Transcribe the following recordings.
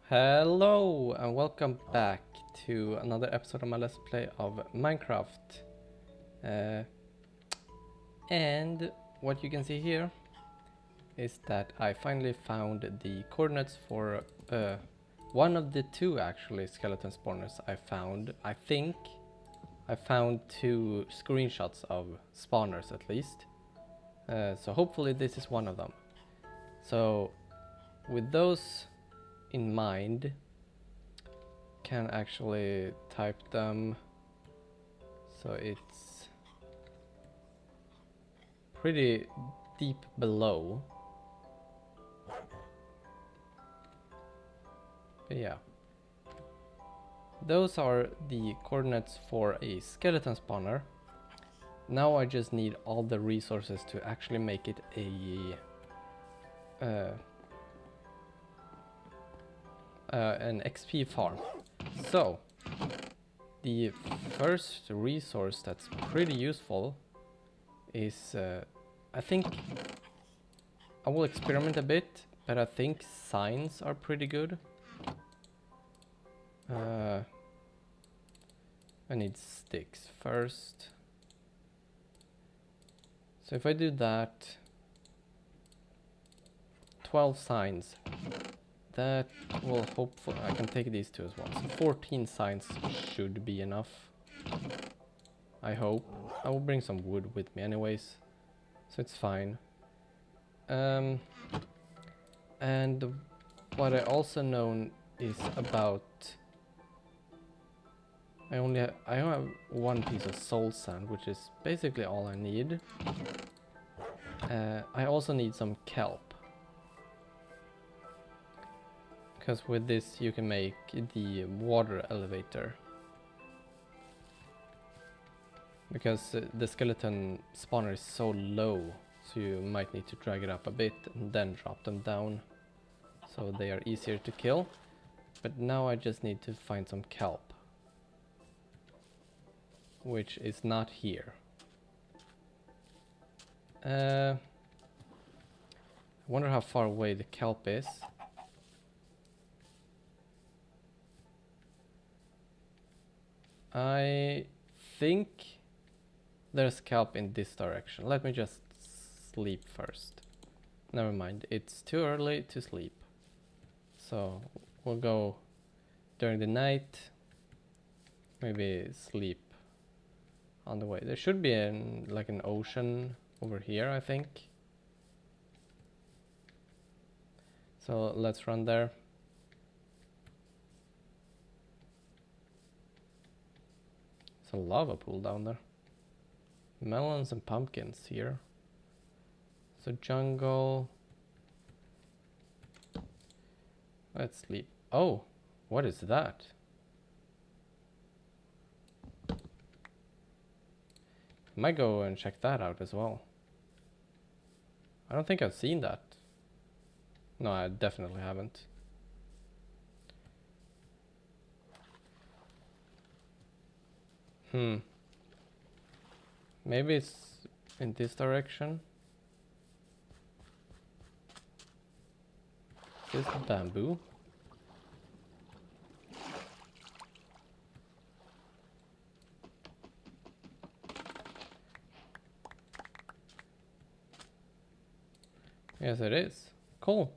Hello and welcome back to another episode of my Let's Play of Minecraft. And what you can see here is that I finally found the coordinates for one of the two actually skeleton spawners I found. I think I found two screenshots of spawners at least. So hopefully this is one of them. So with those in mind, can actually type them, so it's pretty deep below, but yeah, those are the coordinates for a skeleton spawner. Now I just need all the resources to actually make it an XP farm. So the first resource that's pretty useful is I think I will experiment a bit, but I think signs are pretty good. I need sticks first. So if I do that, 12 signs, that will hopefully, I can take these two as well. So 14 signs should be enough, I hope. I will bring some wood with me anyways, so it's fine. And what I also know is about, I only have one piece of soul sand, which is basically all I need. I also need some kelp, because with this you can make the water elevator. Because the skeleton spawner is so low, so you might need to drag it up a bit and then drop them down, so they are easier to kill. But now I just need to find some kelp, which is not here. I wonder how far away the kelp is. I think there's kelp in this direction. Let me just sleep first. Never mind, it's too early to sleep. So we'll go during the night, maybe sleep on the way. There should be like an ocean over here, I think. So let's run there. It's a lava pool down there. Melons and pumpkins here. So jungle. Let's sleep. Oh, what is that? Might go and check that out as well. I don't think I've seen that. No, I definitely haven't. Maybe it's in this direction. Is this bamboo? Yes, it is. Cool.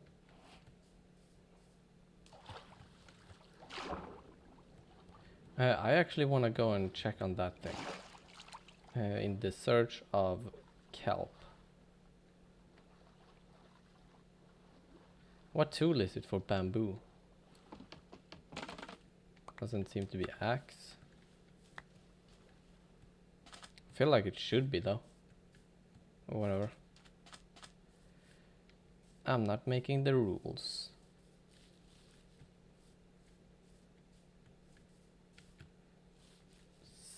I actually want to go and check on that thing. In the search of kelp. What tool is it for bamboo? Doesn't seem to be axe. I feel like it should be though. Or whatever. I'm not making the rules.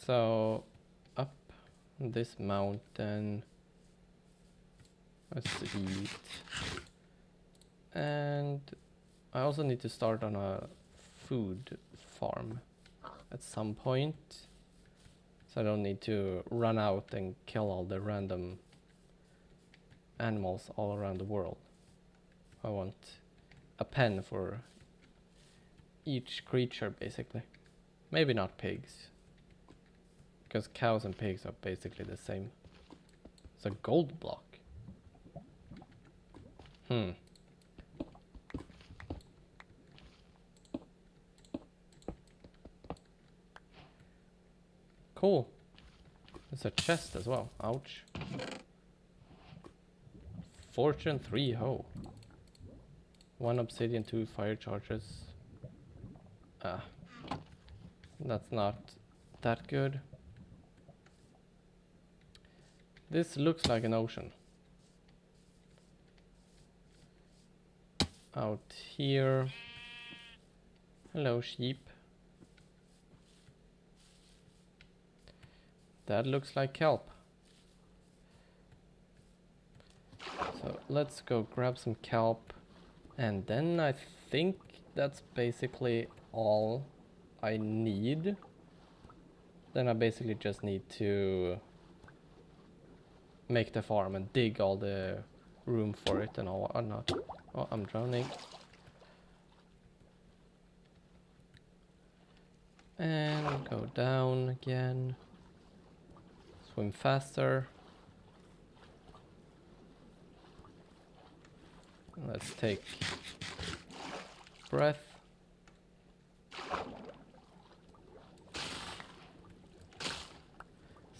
So up this mountain, let's eat. And I also need to start on a food farm at some point, so I don't need to run out and kill all the random animals all around the world. I want a pen for each creature, basically. Maybe not pigs, because cows and pigs are basically the same. It's a gold block. Cool. There's a chest as well. Ouch. Fortune 3 hoe. 1 obsidian, 2 fire charges. Ah. That's not that good. This looks like an ocean. Out here. Hello, sheep. That looks like kelp. So let's go grab some kelp. And then I think that's basically all I need. Then I basically just need to make the farm and dig all the room for it and all whatnot. Oh, I'm drowning. And go down again. Swim faster. Let's take breath.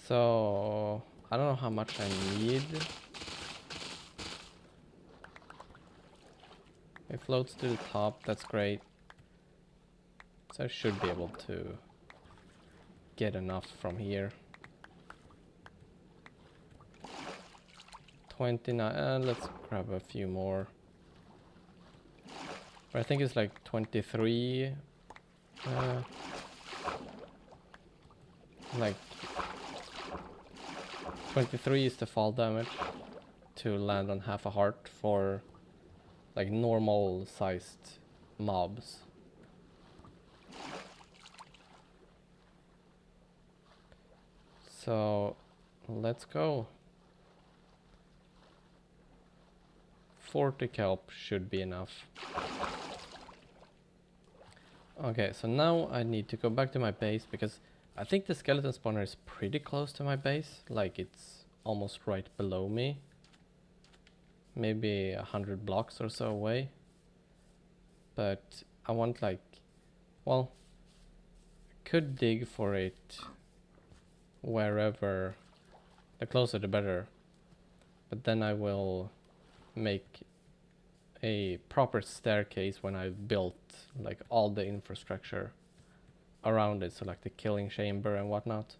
So I don't know how much I need. It floats to the top, that's great. So I should be able to get enough from here. 29, let's grab a few more. I think it's like 23. Like 23 is the fall damage to land on half a heart for like normal sized mobs. So let's go. 40 kelp should be enough. Okay, so now I need to go back to my base because I think the skeleton spawner is pretty close to my base. Like it's almost right below me. Maybe 100 blocks or so away. But I want like, well, I could dig for it wherever, the closer the better. But then I will make a proper staircase when I've built like all the infrastructure around it, so like the killing chamber and whatnot.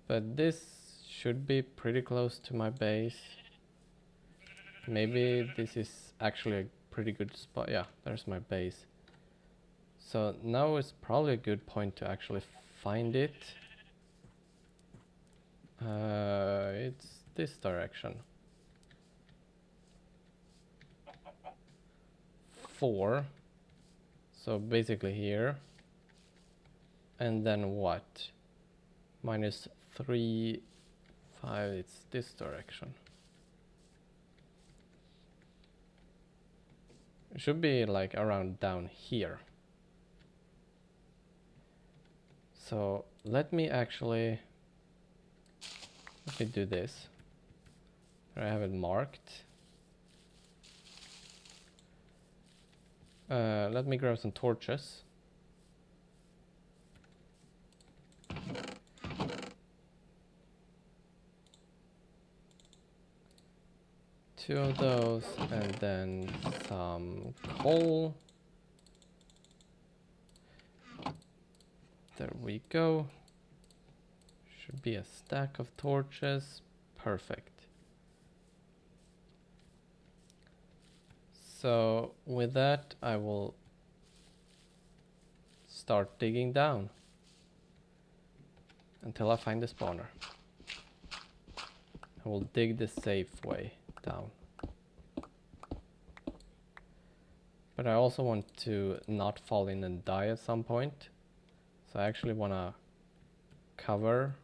But this should be pretty close to my base. Maybe this is actually a pretty good spot. Yeah, there's my base. So now is probably a good point to actually find it. It's this direction. 4. So basically here. And then what? -3, 5, it's this direction. It should be like around down here. So let me do this. I have it marked. Let me grab some torches. Two of those, and then some coal. There we go. Should be a stack of torches. Perfect. So with that, I will start digging down until I find the spawner. I will dig the safe way down. But I also want to not fall in and die at some point. So I actually want to cover.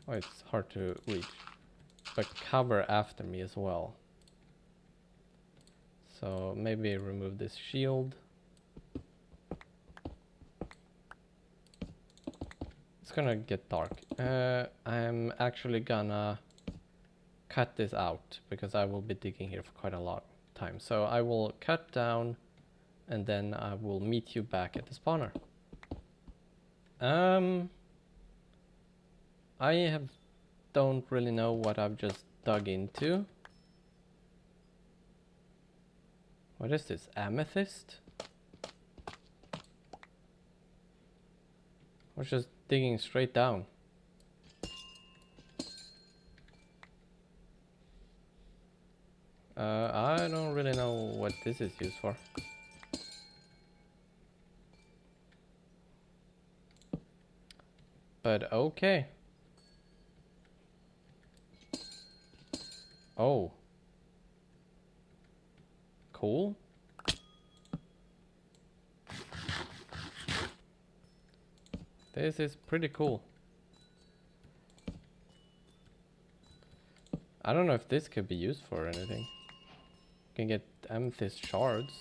Oh, it's hard to reach. But cover after me as well. So maybe remove this shield. It's gonna get dark. I'm actually gonna cut this out because I will be digging here for quite a lot of time. So I will cut down and then I will meet you back at the spawner. I don't really know what I've just dug into. What is this? Amethyst? I was just digging straight down. I don't really know what this is used for. But okay. Oh. Cool. This is pretty cool. I don't know if this could be used for anything. You can get amethyst shards.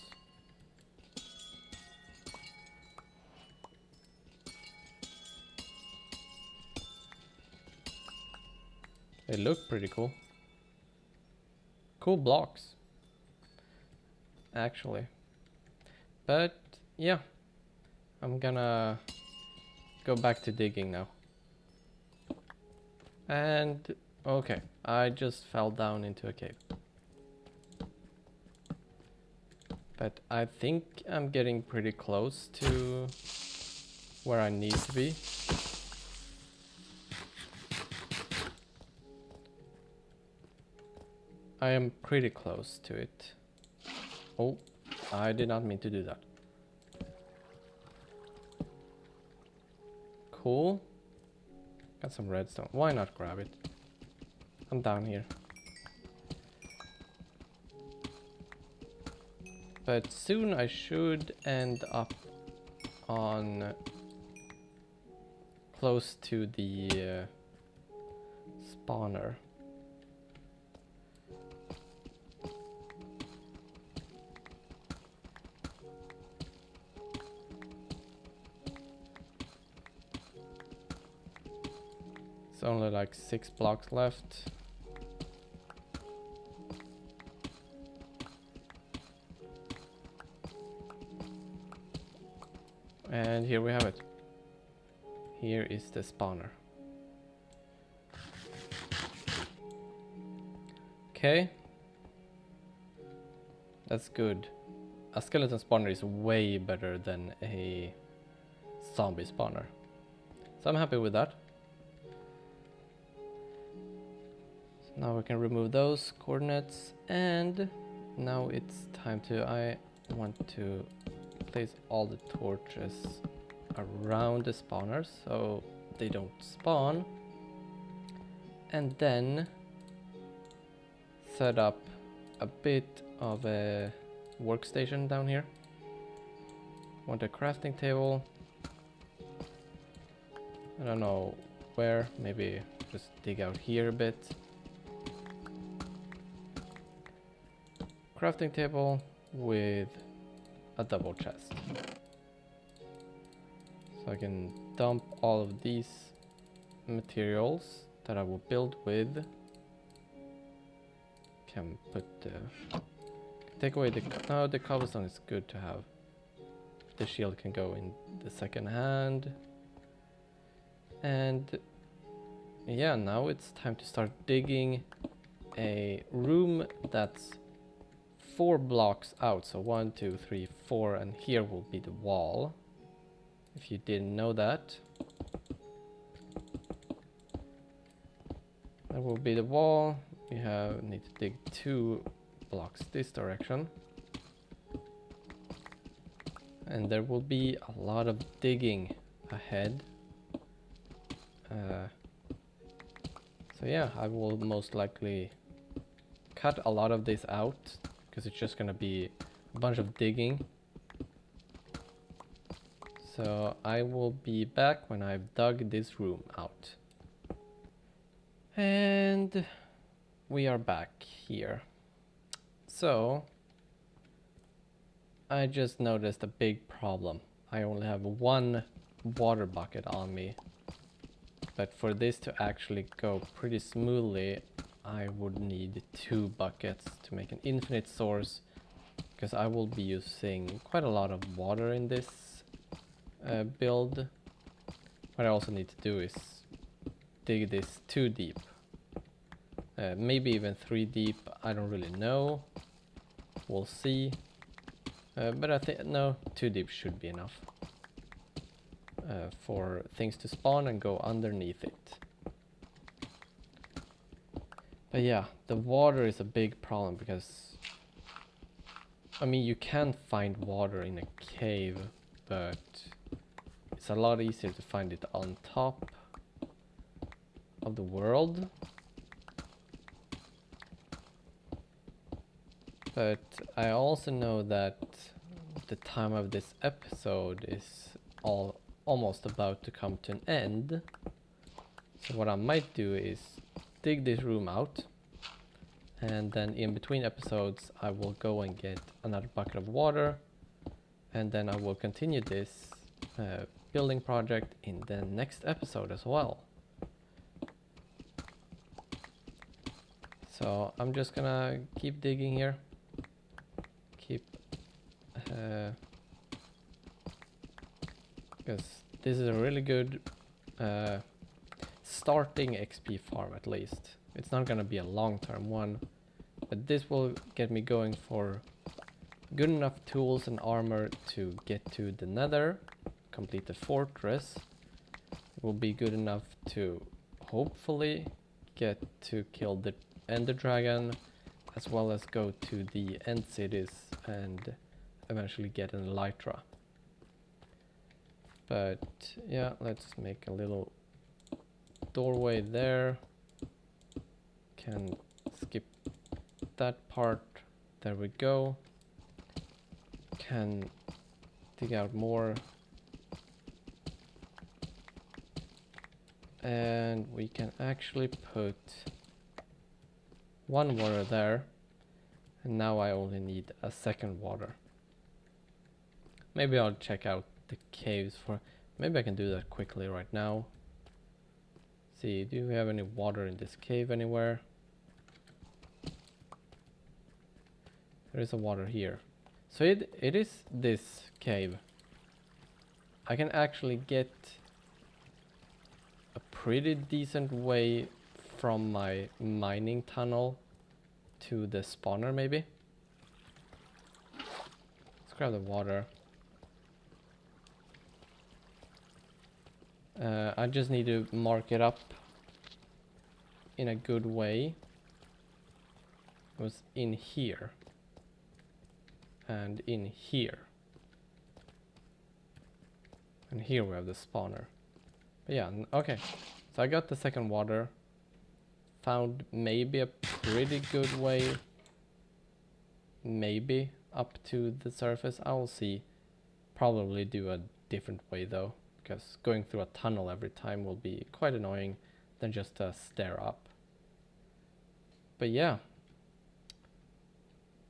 They look pretty cool. Cool blocks. Actually. But yeah. I'm gonna go back to digging now. And okay, I just fell down into a cave. But I think I'm getting pretty close to where I need to be. I am pretty close to it. Oh, I did not mean to do that. Cool. Got some redstone. Why not grab it? I'm down here. But soon I should end up on close to the spawner. It's only like 6 blocks left. And here we have it. Here is the spawner. Okay. That's good. A skeleton spawner is way better than a zombie spawner. So I'm happy with that. So now we can remove those coordinates, and now it's time to, I want to place all the torches around the spawners so they don't spawn, and then set up a bit of a workstation down here. Want a crafting table. I don't know where, maybe just dig out here a bit. Crafting table with a double chest. So I can dump all of these materials that I will build with. Can put take away the, no, the cobblestone is good to have. The shield can go in the second hand. And yeah, now it's time to start digging a room that's 4 blocks out. So 1, 2, 3, 4, and here will be the wall. If you didn't know that. That will be the wall. We need to dig 2 blocks this direction. And there will be a lot of digging ahead. So yeah, I will most likely cut a lot of this out because it's just gonna be a bunch of digging. So I will be back when I've dug this room out. And we are back here. So I just noticed a big problem. I only have one water bucket on me. But for this to actually go pretty smoothly, I would need 2 buckets to make an infinite source, because I will be using quite a lot of water in this build. What I also need to do is dig this 2 deep. Maybe even 3 deep, I don't really know. We'll see. But I think, no, 2 deep should be enough. For things to spawn and go underneath it. But yeah, the water is a big problem because, I mean, you can find water in a cave, but it's a lot easier to find it on top of the world. But I also know that the time of this episode is almost about to come to an end. So what I might do is dig this room out, and then in between episodes I will go and get another bucket of water, and then I will continue this building project in the next episode as well. So I'm just gonna keep digging here, because this is a really good starting XP farm. At least it's not gonna be a long-term one, but this will get me going for good enough tools and armor to get to the Nether, complete the fortress. It will be good enough to hopefully get to kill the Ender Dragon, as well as go to the end cities and eventually get an Elytra. But yeah, let's make a little doorway there. Can skip that part. There we go. Can dig out more. And we can actually put 1 water there. And now I only need a 2nd water. Maybe I'll check out the caves for... Maybe I can do that quickly right now. See, do we have any water in this cave anywhere? There is a water here. So it is this cave. I can actually get a pretty decent way from my mining tunnel to the spawner, maybe. Let's grab the water. I just need to mark it up in a good way. It was in here. And in here. And here we have the spawner. But yeah, okay. So I got the 2nd water. Found maybe a pretty good way. Maybe up to the surface. I will see. Probably do a different way though, because going through a tunnel every time will be quite annoying than just a stair up. But yeah.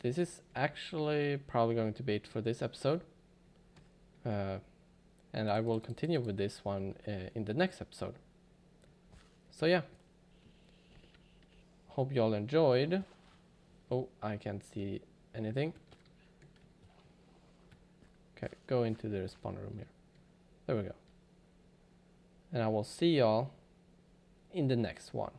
This is actually probably going to be it for this episode. And I will continue with this one in the next episode. So yeah. Hope you all enjoyed. Oh, I can't see anything. Okay, go into the spawner room here. There we go. And I will see y'all in the next one.